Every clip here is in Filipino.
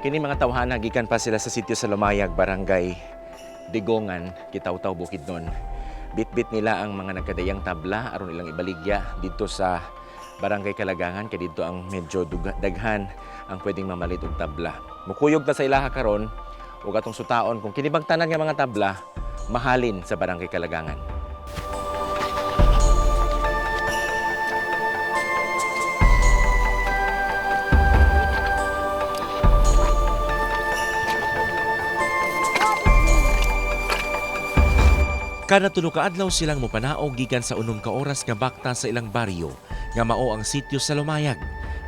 Kini mga tawhana gikan pa sila sa sitio sa Lumayag, Barangay Digongan, Kitaw-Taw, Bukidnon. Bit-bit nila ang mga nagkadayang tabla aron ilang ibaligya dito sa Barangay Kalagangan kay dito ang medyo daghan ang pwedeng mamalit og tabla. Mukuyog ta sa ilaha karon ug atong sutaon kung kini bang tanan nga mga tabla mahalin sa Barangay Kalagangan. Kada tulo ka adlaw silang mopanaog gikan sa unom ka oras nga bakta sa ilang baryo nga mao ang sitio sa Lumayag,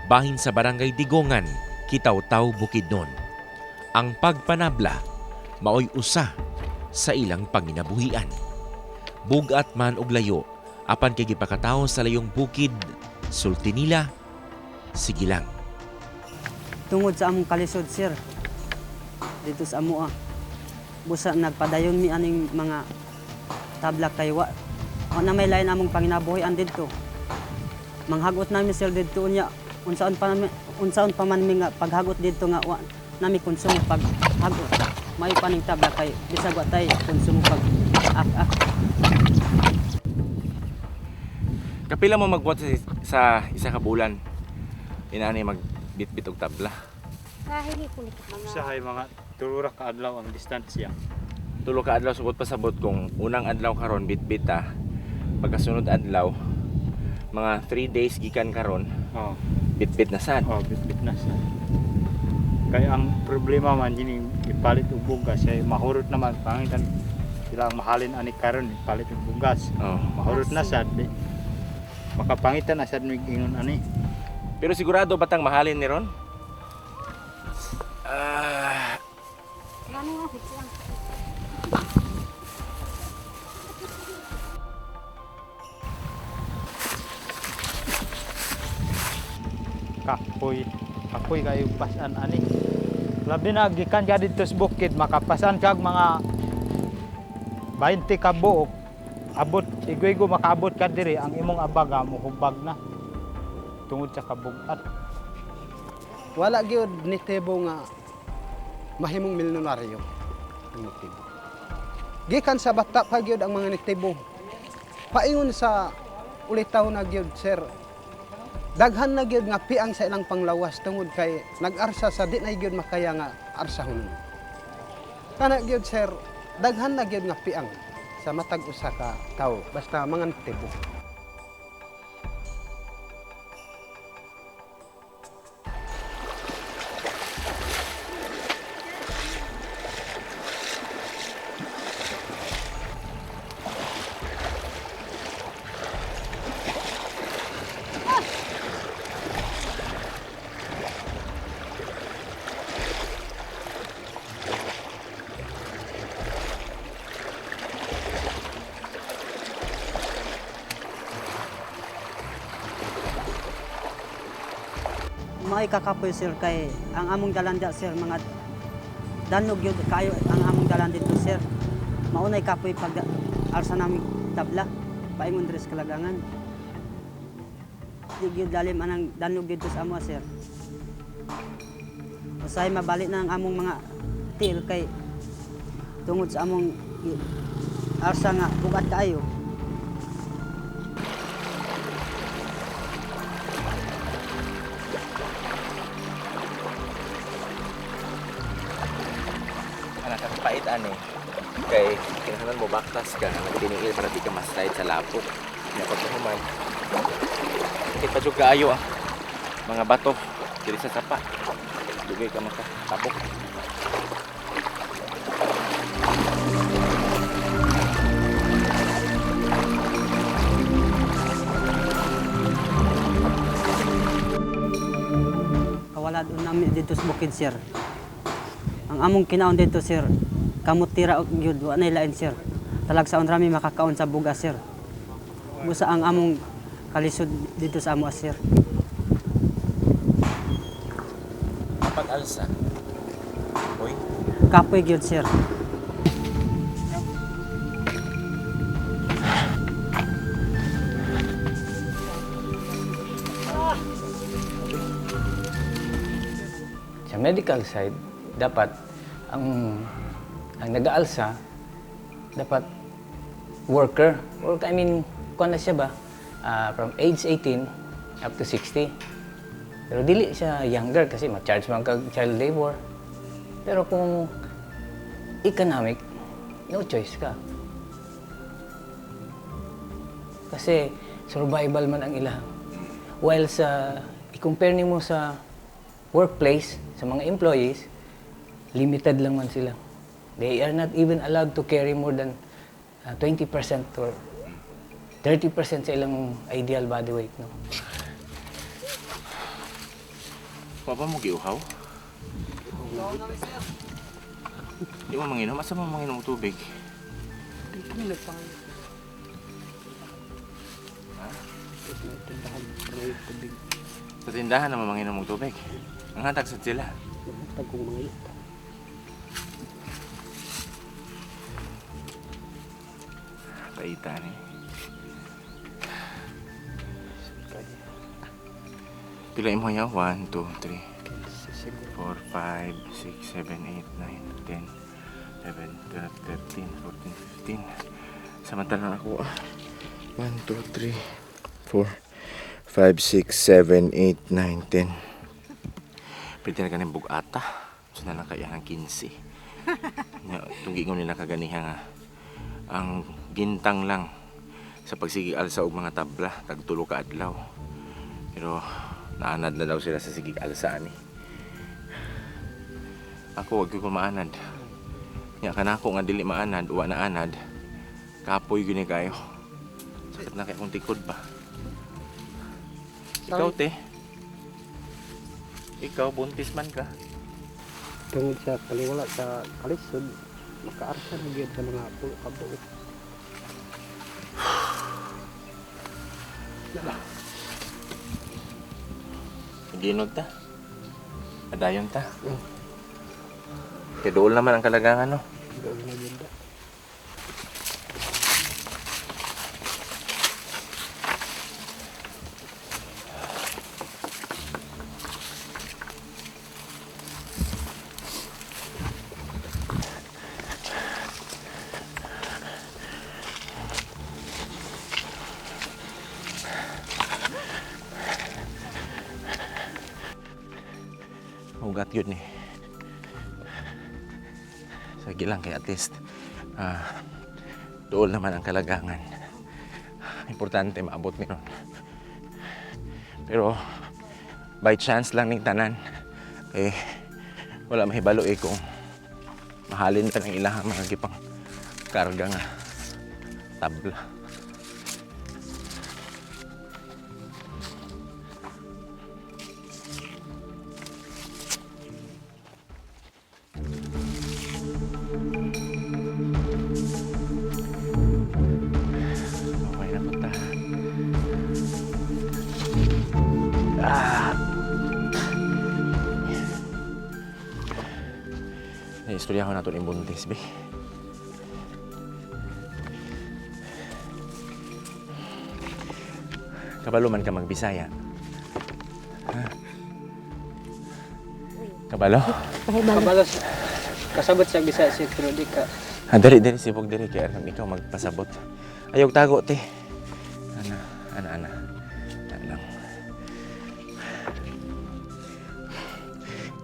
bahin sa Barangay Digongan, Kitaw-Taw, Bukidnon. Ang pagpanabla maoy usa sa ilang panginabuhian. Bugat man og layo, apan kay gipakatawo sa layong bukid, sulti nila, sige lang. Tungod sa among kalisod, sir, dito sa amoa, busa nagpadayon mi aning mga tabla kay wa na may lain among panginabuhian didto. Manghagot namin sir didto unya unsaon pa man mi nga paghagot didto nga wa nami konsumo paghagot. May paning tabla kay bisag wa tay konsumo pag ak. Kapila mo magbuhat sa isa ka bulan? Inaani magbitbit og tabla. Usahay mga tulura ka adlaw ang distansya. Tulo ka adlaw subot pasabot kung unang adlaw karon bitbit ta. Pagkasunod adlaw mga 3 days gikan karon. Oh, Bitbit na sad. bitbit na sa. Kaya ang problema man yun ipalit og bugas ay mahurot naman pangitan sila mahalin ani karon ipalit og bugas. Oh. Mahurot na sad. Makapangitan na sad mig ingon ani. Pero sigurado batang mahalin ni ron? Kapoy kayo pasan ani. Labi na gikan ka dito sa bukid makapasan kag mga 20 ka buok. Abot igwego makaabot ka diri ang imong abaga mo hubag na. Tungod sa kabugat. Wala gyud nitebo nga mahimong milyonaryo ang nitebo. Gikan sa bata pa gyud ang mga nitebo. Paingon sa ulitaw na gyud sir. Daghan na gyud nga piang sa ilang panglawas tungod kay nag-arsa sa di na gyud makaya nga arsahon. Kana gyud sir, daghan na gyud nga piang sa matag usa ka tawo basta mga nitebo. May kakapoy sir kay ang among dalan dia sir mga danog yun kayo ang among dalan dito sir. Maunay kapoy pag arsa namin tabla paingon dres Kalagangan. Di gyud dalim anang danog dito sa amo sir. Usay mabalik na ang among mga til kay tungod sa among arsa nga bugat kaayo. Anak pait ani. Kay kinahanglan mo baktas ka nga tiningil para di ka ma-slide sa lapok. Nya pagkahuman. Kay pa jud kaayo mga bato diri sa sapa. Dugay ka makatapok. Kawalad namin dito sa bukid sir. Ang among kinaon dito sir, kamot tira og gyud wa nay lain sir. Talagsaon rami makakaon sa bugas sir. Busa ang among kalisod dito sa amo sir. Kapag alsa. Oy, Kapoy gyud sir. Sa medical side, dapat ang nag-aalsa dapat worker. I mean, kuan na siya ba? From age 18 up to 60. Pero dili siya younger kasi ma-charge man kag child labor. Pero kung economic, no choice ka. Kasi survival man ang ila. While i-compare nimo sa workplace, sa mga employees, limited lang man sila. They are not even allowed to carry more than 20% or 30% sa ilang ideal body weight. No? Papa mo giuhaw? Di mo manginom? Asa mo manginom og tubig? Sa tindahan naman manginom og tubig. Ang hatag sa sila. Paitan eh. Pila mo yaw? 1, 2, 3, 4, 5, 6, 7, 8, 9, 10, 11, 12, 13, 14, 15. Samantalang ako 1, 2, 3, 4, 5, 6, 7, 8, 9, 10. Pwede na ganun bugata. So na lang kaya ng 15. Tunggingon nila kaganihan nga. Ang gintang lang sa pagsigig-alsa og mga tabla tagtulo ka adlaw. Pero naanad na daw sila sa sigig-alsa ani. Ako wag ko maanad. Nya kanako nga dili maanad, uwa na anad. Kapoy gyud ni kayo. Sakit na kay akong tikod ba. Ikaw te. Ikaw buntis man ka. Tungod sa kaliwala sa kalisod, makaarsa na gyud sa mga pulo ka buok. Ginod ta. Adayon ta. Kaya dool naman ang kalagangan no. Doon na gyud. Ugat yun eh. Sige lang kaya at least dool naman ang kalagangan. Importante maabot ni ron. Pero by chance lang ning tanan. Eh wala mahibalo eh kung mahalin ka ng ilahang mga gipang karga nga tabla. Okay na punta. Istorya ko na ito ng buntis, be. Kabalo man ka magbisaya. Ha? Kabalo? Kabalos, kasabot sa Bisaya si Trudy ka. Dali, sibog dali. Kaya alam ikaw magpasabot. Ayog tago, te. Ana lang.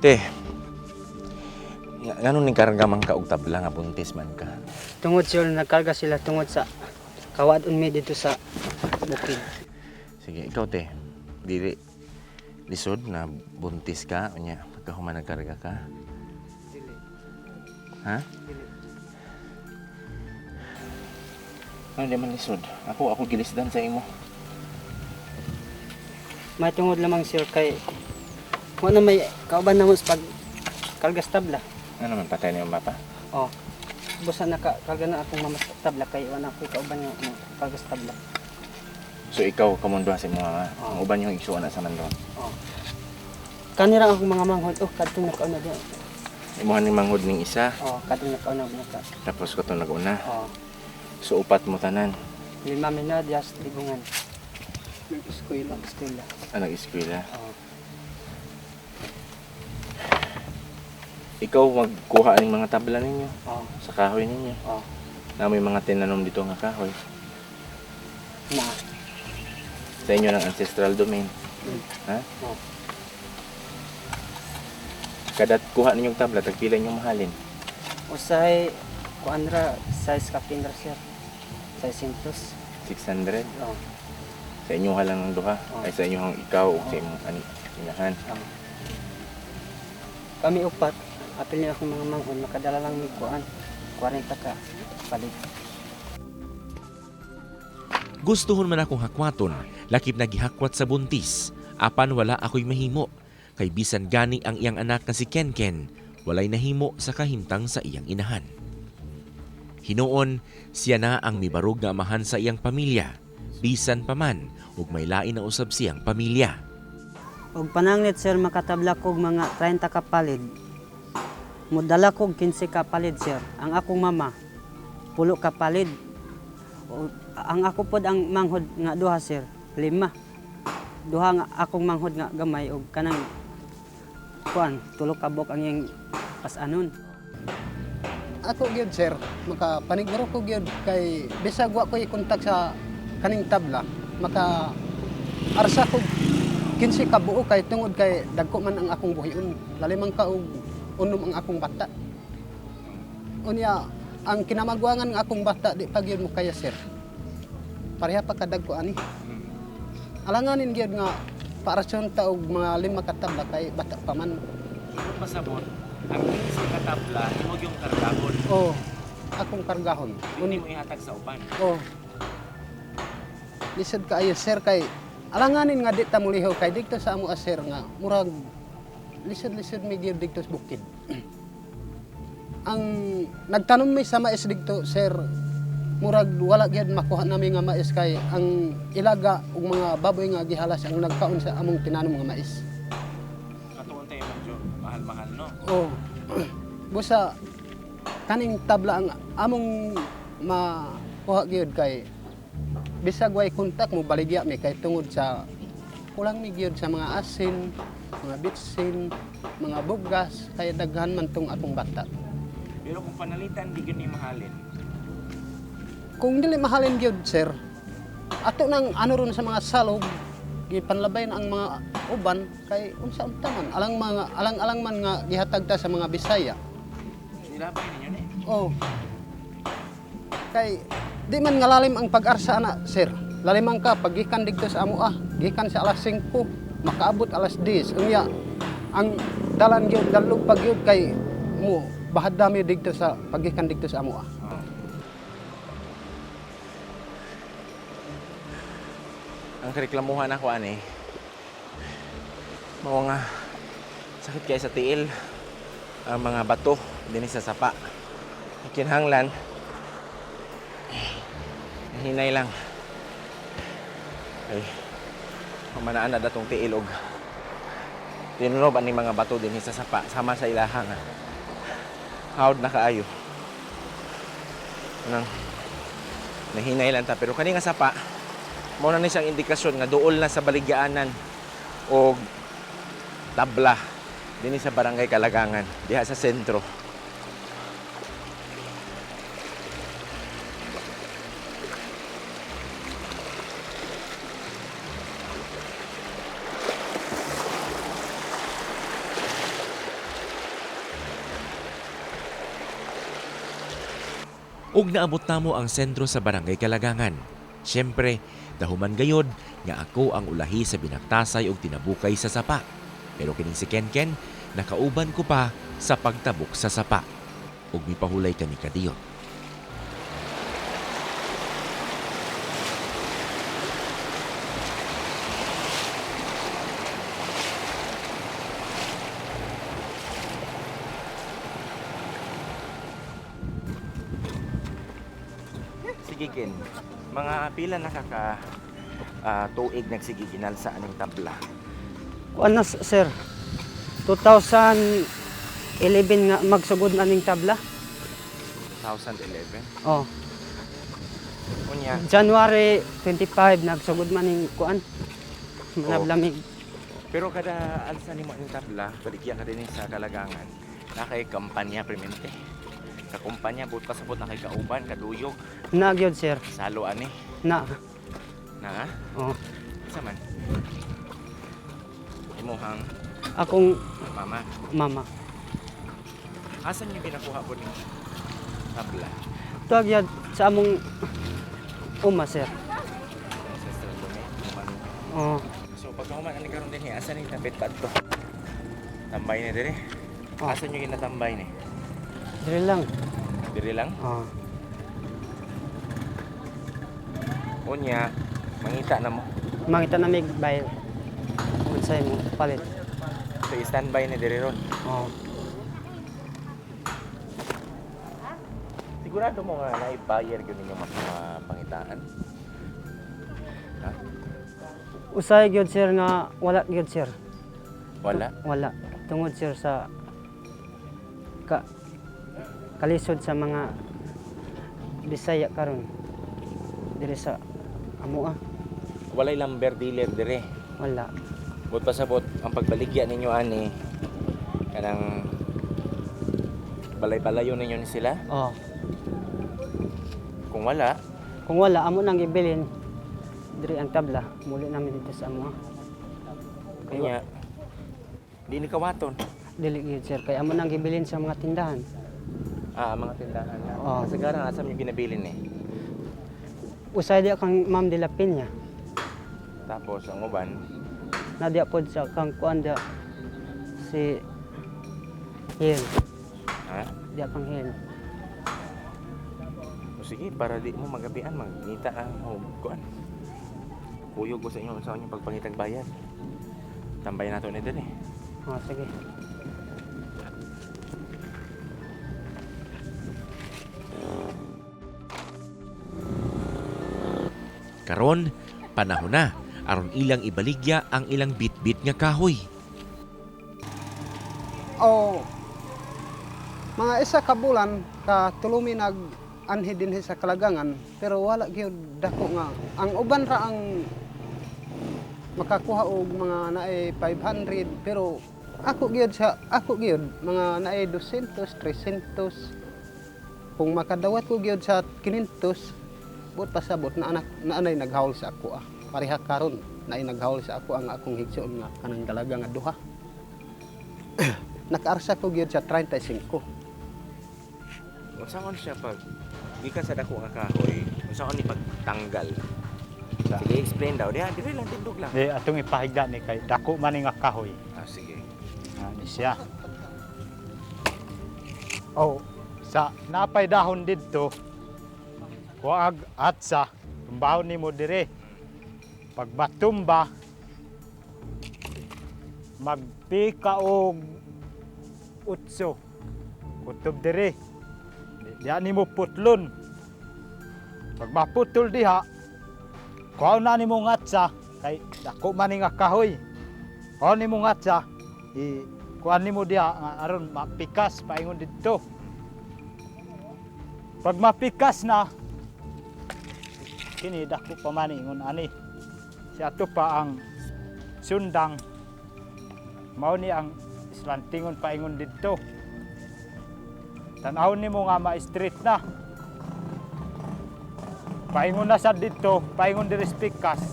Te, ngano ning karga man ka og tabla nga buntis man ka? Tungod sila, nagkarga sila tungod sa kawadon mi dito sa bukid. Sige, ikaw te. Dili lisod na buntis ka unya pagkahuman nagkarga ka. Ha? Ano di man lisod? Ako gilisdan sa imo. May tungod lamang sir kay wala may kauban na mo sa pag karga sa tabla. Ano man patay na yung mapa? Oh. Busa nakakarga na akong mama sa tabla kay wala ko kauban nga karga sa tabla. So ikaw kamunduha sa mga mama. Oo. Ang uban yung igsuon na sa mandon. Oh. Kanira akong mga manghod, kadtong nakauna diyan. Imuhan ni manghod ning isa, Oh, kadtong nakauna naka. tapos ko naguna. Oh. So upat mo tanan. Lima na dias libungan. Eskwela. Nag-eskwela. Oh. ikaw magkuha ng mga tabla ninyo Oh, sa kahoy ninyo. oh. Na may mga tinanom dito nga kahoy. Na. Sa inyo ng ancestral domain. Ha? Oh. Kada kuha ninyong tabla, tagpila ninyong mahalin. Usay kuan ra size ka pindra sir. 600. 600. Oh. Sa inyo halang ng duha. Oh. Ay sa inyo ang ikaw o sa imong inahan. Kami upat, apil niya akong mga manghon, makadala lang ni kuan. 40 ka palit. Gustuhon man akong hakwaton, lakip nagihakwat sa buntis. Apan wala ako'y mahimo. Kay bisan gani ang iyang anak na si Kenken, walay nahimo sa kahimtang sa iyang inahan. Hinuon, siya na ang mibarog nga amahan sa iyang pamilya. Bisan pa man, ug may lain na usab siyang pamilya. Og pananglit sir makatabla kog mga 30 ka palid. Mudala kog 15 ka palid sir. Ang akong mama 10 ka palid. O, ang ako pod ang manghod nga duha sir, 5. Duha nga akong manghod nga gamay og kanang kuan 3 ka bok ang iyang pas-anon. Ako gyud sir, makapaniguro ko gyud kay bisag wa ko i-kontak sa kaning tabla, maka arsa ko 15 ka buo kay tungod kay dagko man ang akong buhion. Lalimang ka og unom ang akong bata. Unya ang kinamagwangan ng akong bata di pa gyud mo kaya sir. Pareha pa kadagko ani. Alanganin gyud nga paarasyon ta og mga 5 ka tabla kay bata pa man. Ikot pasabot, ang 15 ka tabla, imog yung kargahon. Oh, akong kargahon. Hindi mo ihatag sa uban. Oh. Lisod kaayo sir kay alanganin nga di ta muliho kay dito sa amo sir nga murag lisod-lisod mi gyud dito sa bukid. Ang nagtanom mi sa mais dito sir murag wala gyud makuha nami nga mais kay ang ilaga ug mga baboy nga gihalas ang nagkaon sa among tinanom nga mais. Katuon tayo medyo mahal-mahal, no? Oh. Busa kaning tabla ang among makuha gyud kay bisag way kontak mo baligya mi kay tungod sa kulang mi gyud sa mga asin, mga bitsin, mga bugas kay daghan man tong akong bata. Pero kung panalitan, di ni mahalin. Kung dili mahalin gyud sir, ato nang ano ron sa mga salog gipanlabay na ang mga uban kay unsa-unta man alang man nga gihatag ta sa mga Bisaya. Ilabay ninyo ni. Oh. Kay di man nga lalim ang pag-arsa na, sir. Lalimang ka paggikan dito sa amo gikan sa alas 5, makaabot alas 10. Unya ang dalan gyud dalog pag gyud kay mo bahad dami dito sa paggikan dito sa amo Ang reklamuhan ako ani. Mao nga sakit kay sa tiil ang mga bato dinhi sa sapa. Kinahanglan hinay lang. Ay, pamanaan na datong tiil og tinunob ani mga bato dinhi sa sapa sama sa ilaha nga. Hawd na kaayo. Nang nahinay lang ta pero kani nga sapa mao na ni siyang indikasyon nga duol na sa baligyaanan o tabla dinhi sa barangay Kalagangan diha sa sentro. Ug naabot namo ang sentro sa barangay Kalagangan. Siyempre, dahuman gayod nga ako ang ulahi sa binaktasay ug tinabukay sa sapa. Pero kining si Kenken, nakauban ko pa sa pagtabok sa sapa. Ug mipahulay kami kadiyot. Sige Ken, mga pila nakaka tuig nagsigiginal sa aning tabla. Kuan na sir. 2011 nga magsugod na ning tabla. 2011. Oh, Unya, January 25 nagsugod man ning kuan. Manablamig. pero kada alsa nimo aning tabla, baligya ka din sa Kalagangan. Na kay kampanya premente. Kakumpanya but pasabot na kay kauban kaduyog Na gyud sir. salo ani. Na. Na Oh. sa man. Imuhang Akong mama. mama. Asan niyo ginakuha po ni tabla? Tuwag yun sa among uma sir. Sa Strandome. Oh. So pagkahuman ani karon din asan ni tapit padto? Tambay ni dire. Oh. Asan niyo ginatambay ni? Dire lang. Dire lang. Oh. Unya mangita na mo. Mangita na mig bayad. Unsay mo palit. So standby ni dire ron. Oh. Sigurado mo nga naibayar gyud ninyo mga pangitaan. Ha? Usay gyud sir nga wala gyud sir. Wala. Wala. Tungod sir sa kalisod sa mga Bisaya karon. Dire sa amoa. Walay lumber dealer dire. Wala. Bud pasabot ang pagbaligya ninyo ani kanang balay-balayo ninyo ni sila. Oh. Kung wala, Kung wala amo nang ibilin dire ang tabla muli namin dito sa amoa. kanya di ni kawaton. Dili gyud sir kay amo nang ibilin sa mga tindahan. Mga tindahan na. Oo. Sa garang asam yung ginabilin eh. Usay dia kang Ma'am de la Peña. Tapos ang uban, Nadia pod sa kang kuan dia si Hill. ha? Dia kang Hill. O sige, para di mo magabian, magnita ang kuan. Kuyog ko sa inyo sa inyong pagpangitag bayad. Tambay nato ni din eh. Oh, sige. Karon, panahon na aron ilang ibaligya ang ilang bitbit nga kahoy. O mga isa ka bulan ka tulumi nag anhi dinhi sa kalagangan pero wala gyud dako nga ang uban ra ang makakuha og mga naay 500 pero ako gyud mga naay 200 300 kung makadawat ko gyud sa 500 but pasabot na anak na anay naghaul sa ako pareha karon naay naghaul sa ako ang akong higsuon nga kanang dalaga nga duha. Nakaarsa ko gyud sa 35. Unsa man siya pag gikan sa dako nga kahoy, unsa man ni pagtanggal? Sige, explain daw. Diha, dire lang tindog lang. Di atong ipahigda ni kay dako man ni nga kahoy. Sige. Ani siya. Oh, sa napay dahon didto. Kuag atsa, tumbahon nimo dire. Pag batumba, magpika og utso. Kutob dire. Diya nimo putlon. Pag maputol diha, kuha na nimo ngatsa kay dako man ni nga kahoy. Kuha nimo ngatsa, kuha nimo diha nga aron mapikas paingon didto. Pag mapikas na, kini dako pa man ingon ani. Si ato pa ang sundang. Mao ni ang islantingon paingon didto. Tanahon nimo nga ma-straight na. Paingon na sa dito, paingon diri sa pikas.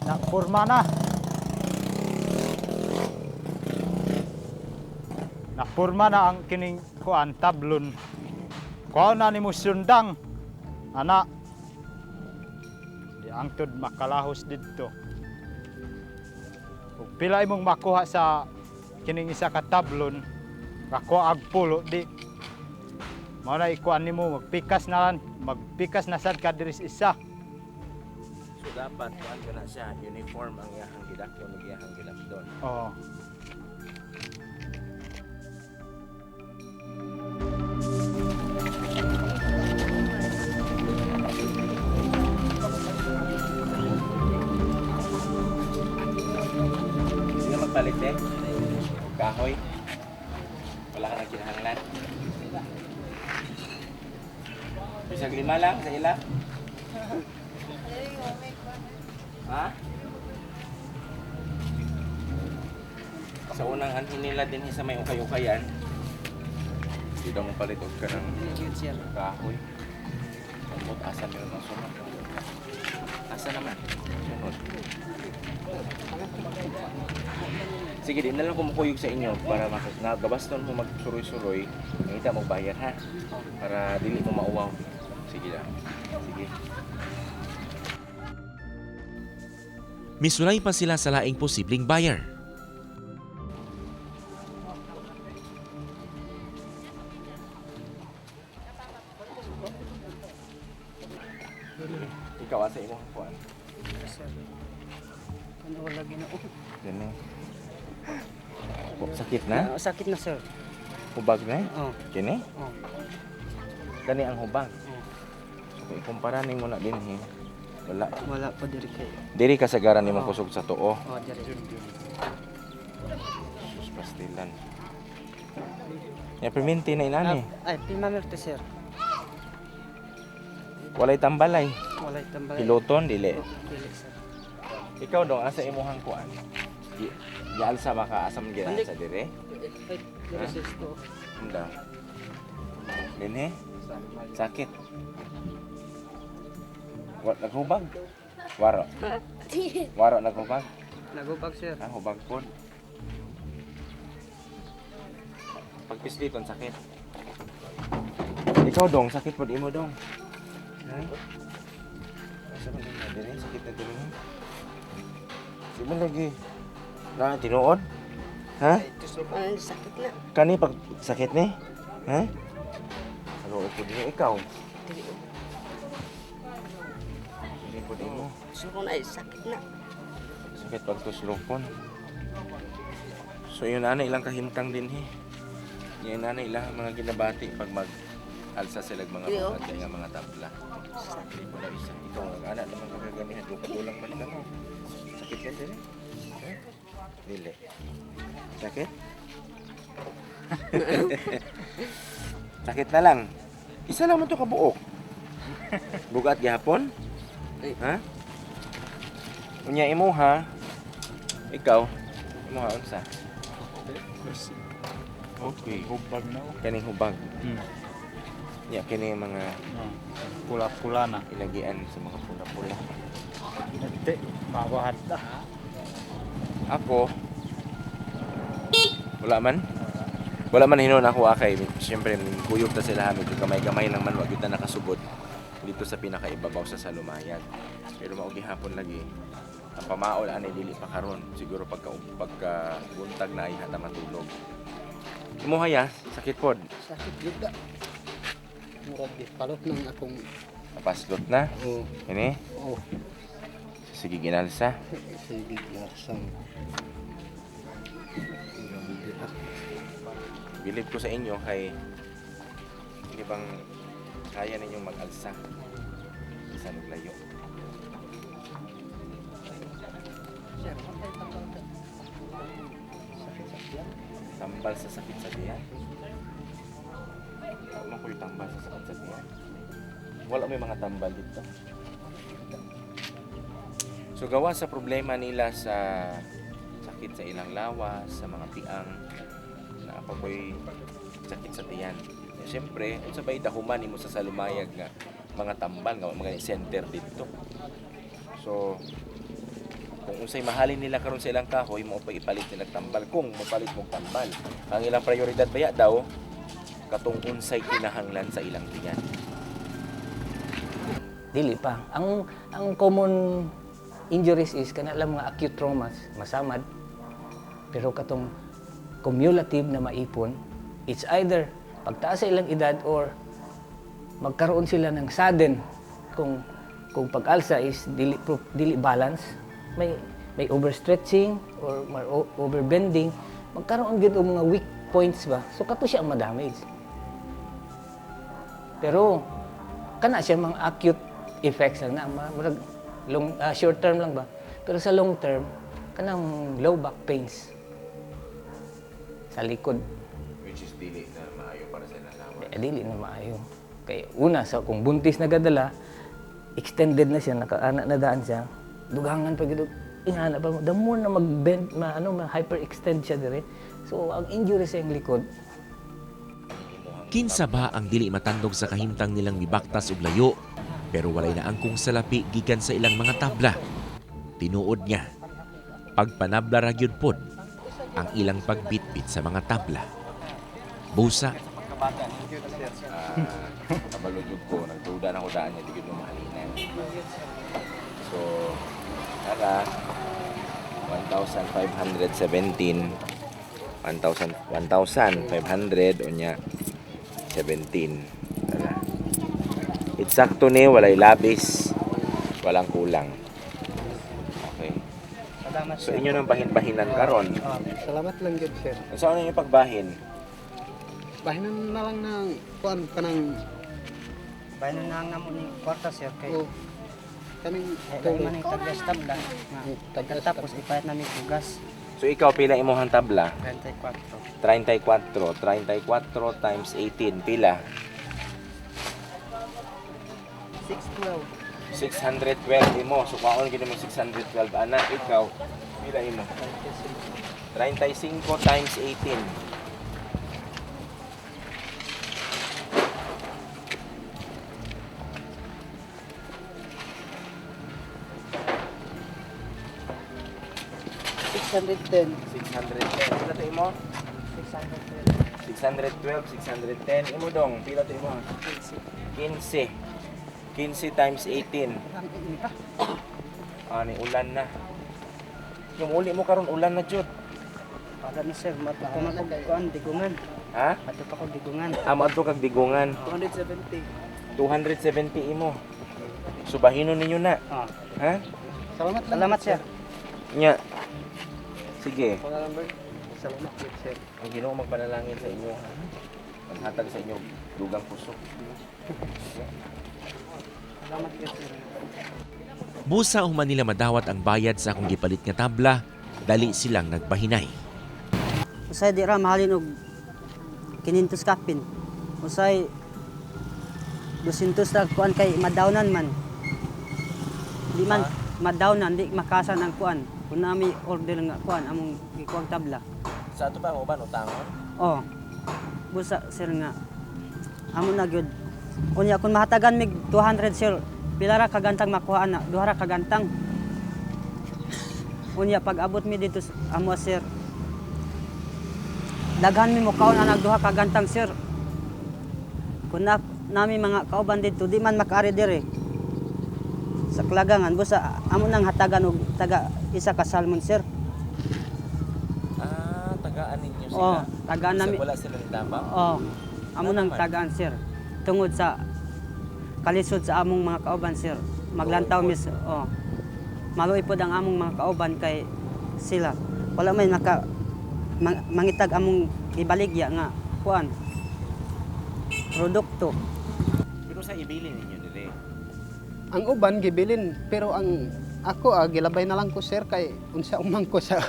Na porma na. Na porma na ang kining kuan tablon. Kuha na nimo sundang. Ana. Di angtod makalahos dito. Ug pila imong makuha sa kining isa ka tablon, kakuha ag pulo di. Mao na ikuan nimo magpikas na sad ka diri sa isa. So dapat kuan ka na siya, uniform ang iyahang gidakon ug iyahang gilapdon. Oo. Sige magpalit eh. Kahoy. Wala ka nang kinahanglan. Bisag 5 lang sa ila. Ha? Sa unang anhin nila din sa may ukay-ukayan, Di daw mo palit og ka ng Yun, sir. kahoy. Amot, asa meron ang sunod. Asa naman? Sunod. Sige, di na lang kumukuyog sa inyo para nagabaston mo magsuroy-suroy, ngita mo bayad ha. Para dili mo mauwaw. Sige lang. Sige. Misulay pa sila sa laing posibleng buyer. Ikaw asa imo kuan. Sir. Ano wala ginoo? Gani. Sakit na? Sakit na, sir. Hubag na? Oh. Kini? Oh. Gani ang hubag. Oh. So, ikumpara nimo na din he. Wala. Wala pa diri kay. Diri kasagaran nimo kusog sa tuo. Oh, diri. Sus pastilan. Ya perminti na inani. Ay, pilmamerte, sir. Walay tambalay. Wala tambal. Piloton dili. Dili, sir. Ikaw dong asa imong kuan. Gialsa maka asam gyud Balik. sa dire. Ay, diri sis to. Unda. Dinhi. Sakit. Wat naghubag. Waro. Waro naghubag. Nagubag, sir. Ah, hubag pod. Pagpisliton sakit. Ikaw dong, sakit pod imo dong. Ha? Asa man na dire? Sakit na dire. Sige lagi. Na tinuod? Ha? Sakit na. Kani pag sakit ni? Ha? Ano ko din ikaw? Hindi po din mo. Suko na sakit na. Sakit pag tuslokon. So yun ana ilang kahimtang din he. Yun ana ilang mga ginabati pag mag alsa sila mga pagkatay nga mga tabla. Sakit po na isa. Ikaw nga ana naman kagaganihan. Katulang man mo. Sakit yan din eh. Ha? Dili. Sakit? Sakit na lang. Isa lang mo to kabuok. Bugat gihapon? Ha? Unya imo ha? Ikaw? Imo ha unsa? Okay. Hubag na o. Kaning hubag. Ya kini mga Pula-pula na. ilagian sa mga pula-pula. Hindi, mabahat na. Ako wala man hinon ako akay. Siyempre kuyog ta sila medyo gamay-gamay lang man wag kita nakasugod dito sa pinakaibabaw sa Salumayag. Pero mao gihapon lagi ang pamaol ani dili pa karon siguro pagka buntag na ay hata matulog. Imo haya sakit pod. Sakit juga. Murag di palot nang akong Napaslot na. oh, Ini oh, sige ginalsa. sige lasang. Bilib ko sa inyo kay hindi bang kaya ninyong mag-alsa sa naglayo. Tambal sa sakit sa tiyan. Ano ko yung tambal sa sakit sa tiyan? Wala may mga tambal dito. So gawa sa problema nila sa sakit sa ilang lawas, sa mga tiang, na apapoy sakit sa tiyan. Siyempre, kung sabay dahuman mo sa Salumayag nga mga tambal, nga mga center dito. So, kung unsay mahalin nila karon sa ilang kahoy, mo pa ipalit nila tambal. Kung mapalit mong tambal, ang ilang prioridad baya daw, katong unsay kinahanglan sa ilang tiyan. Dili pa. Ang common injuries is kana lang mga acute traumas, masamad. Pero katong cumulative na maipon, it's either pagtaas sa ilang edad or magkaroon sila ng sudden kung pag-alsa is dili balance, may overstretching or overbending, magkaroon gid og mga weak points ba. So kato siya ang ma-damage. Pero kana siya mga acute effects lang na murag short term lang ba. Pero sa long term kanang low back pains sa likod. Which is dili na maayo para sa ilang lawas. Dili na maayo. Kaya una, kung buntis na gadala, extended na siya, naka-anak na daan siya, dugangan pa gito, ingana pa mo, the more na mag-bend, hyper-extend siya dire. So, ang injury sa iyong likod, Kinsa ba ang dili matandog sa kahimtang nilang mibaktas og layo pero walay na angkong salapi gikan sa ilang mga tabla. Tinuod niya, pagpanabla ra gyud pod ang ilang pagbitbit sa mga tabla. Busa, Kabalugod ko, nagtuda na ko daan niya, di ko mahalinan. So, tara, 1,517, 1,500, o niya, 17. Tara. Eksakto ni, walay labis, walang kulang. Okay. Salamat So, inyo nang bahin-bahinan karon. Salamat lang gid sir. Saan ninyo pagbahin? Bahinan na lang ng kuan kanang Bayan na lang namo ning kwarta sir kay o kaning kay man ning tagas tabla. tagas Tapos ipayat namin tugas. So, ikaw pila imong tabla? 34. 34. 34 times 18. Pila? 612. 612 imo. So, kaon gid mo 612. Anak, ikaw, pila imo? 35 times 18. $610. 610. Pila to imo? 612, 610. Imo dong, pila to imo? 15. 15 times 18. Ani ulan na. Yung uli mo karon ulan na jud. Para ni sir kuan digungan. Ha? Ato pa ko digungan. Amadto kag digungan. 270. 270 imo. Subahinon ninyo na. Ah. Ha? Salamat sir. Nya. Sige. Salamat gid sir. Ang Ginoo magpanalangin sa inyo. Maghatag sa inyo dugang puso. Salamat sir. busa human nila madawat ang bayad sa akong gipalit nga tabla, dali silang nagbahinay. Usay di ra mahalin og 500 kapin. Usay 200 ra kuan kay madawnan man. Di man madawnan di makasan ang kuan. Kun nami order nga kuan among gikuang tabla. Sa ato pa ang uban utangon? Oh. Busa sir nga amo na gyud. Unya kun mahatagan mig 200 sir, pila ra kagantang makuha na? Duha ra kagantang. Unya pag abot mi dito amo sir. Daghan mi mo kaon anag duha kagantang sir. Kun nami mga kauban dito di man makaari dire. Sa Klagangan busa amo nang hatagan og taga isa ka salmon sir. Ah, tagaan ninyo Oh, sila. tagaan Isa nami. wala silang tabang. Oh, amo nang naman? tagaan sir. Tungod sa kalisod sa among mga kauban sir. Maglantaw mis. Oh. Maluoy pod ang among mga kauban kay sila. Wala may mangitag among ibaligya nga kuan. Produkto. Pero sa ibili ninyo dire. Ang uban gibilin pero ang ako gilabay na lang ko sir kay unsa umang ko sa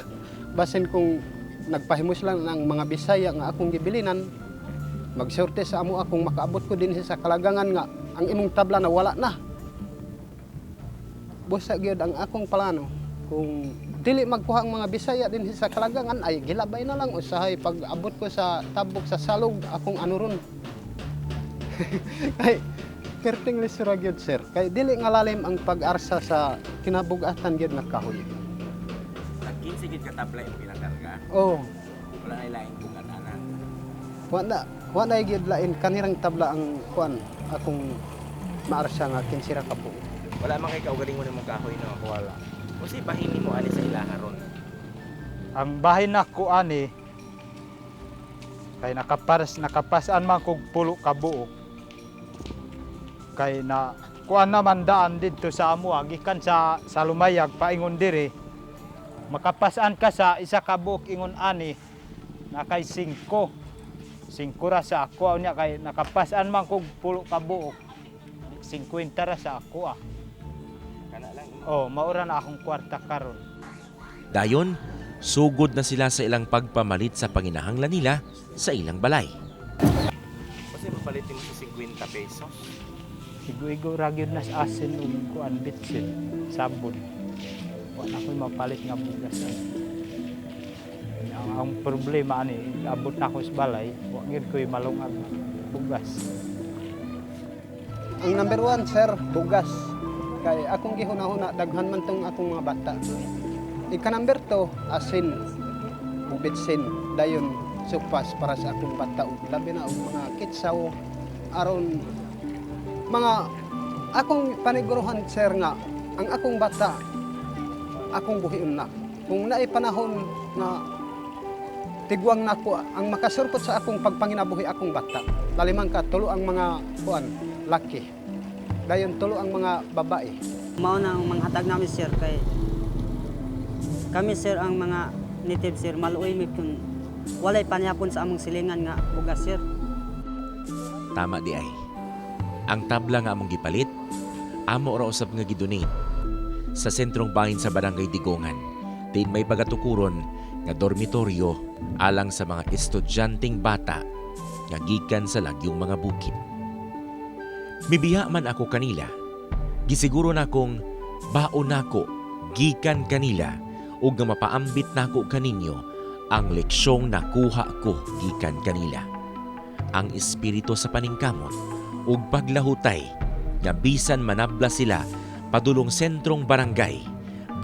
basin kung nagpahimos lang ng mga Bisaya nga akong gibilinan magsorte sa amo akong makaabot ko din sa Kalagangan nga ang imong tabla na wala na. Busa gyud ang akong plano kung dili magkuha ang mga Bisaya din sa Kalagangan ay gilabay na lang usahay pag abot ko sa tabok sa salog akong anuron. Kay kerting lisura gyud sir kay dili nga lalim ang pag-arsa sa kinabug-atan gyud nga kahoy. Nag 15 gid ka tabla imong ilang karga. Oh, Wala na ilaing kung anan. wala gyud lain kanirang tabla ang kuan akong maarsa nga kinsira ka po. Wala man kay kaugaling mo nimong kahoy no. Wala. Kasi bahini mo ani sa ilaha ron. Ang bahay na ko ani kay nakapasan man kog pulo ka buok. Kay na kuan naman daan dito sa amo gikan sa Lumayag paingon diri. Makapasan ka sa isa ka buok ingon ani na kay 5. 5 ra sa ako unya kay nakapasan man kog pulo ka buok. 50 ra sa ako ah. Kana lang. Oh, maura na akong kwarta karon. Dayon, sugod na sila sa ilang pagpamalit sa panginahanglan nila sa ilang balay. Kasi papalitin mo sa 50 pesos. Igo-igo ra gyud nas asin ug kuan bitsin sabon. Wa na ko'y mapalit nga bugas. Ang problema ani abot na ko sa balay, wa gyud ko'y malungag. bugas. Ang number one, sir, bugas. Kay akong gihuna-huna, daghan man tong akong mga bata. Ika number 2, asin, ubitsin, dayon, supas para sa akong bata. Labi na og mga kitsaw, aron mga akong paniguruhan, sir, nga ang akong bata, akong buhion na. Kung naay panahon nga tigwang nako ang makasurkot sa akong pagpanginabuhi akong bata. Lalimang ka, tulo ang mga kuan, laki. Dayon tulo ang mga babae. Mao na ang manghatag namin sir kay kami sir ang mga native sir maluoy mi kun walay panyapon sa among silingan nga bugas sir. Tama di ay. Ang tabla nga among gipalit, amo ra usab nga gidonate sa sentrong bahin sa Barangay Digongan. Din may pagatukuron nga dormitoryo alang sa mga estudyanteng bata nga gikan sa lagyong mga bukid. Mibiya man ako kanila, gisiguro na kong baon nako gikan kanila ug nga mapaambit nako kaninyo ang leksyong nakuha ko gikan kanila. Ang espiritu sa paningkamot ug paglahutay nga bisan manabla sila padulong sentrong barangay,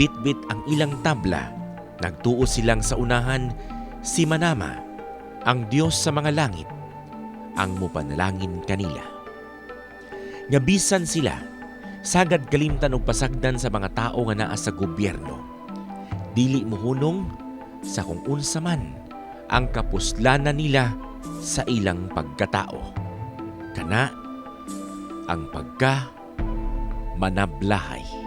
bitbit ang ilang tabla, nagtuo silang sa unahan si Manama, ang Diyos sa mga langit, ang mupanalangin kanila. Nga bisan sila, sagad kalimtan og pasagdan sa mga tao nga naa sa gobyerno. Dili mohunong sa kung unsa man ang kapuslanan nila sa ilang pagkatao. Kana ang pagka manablahay.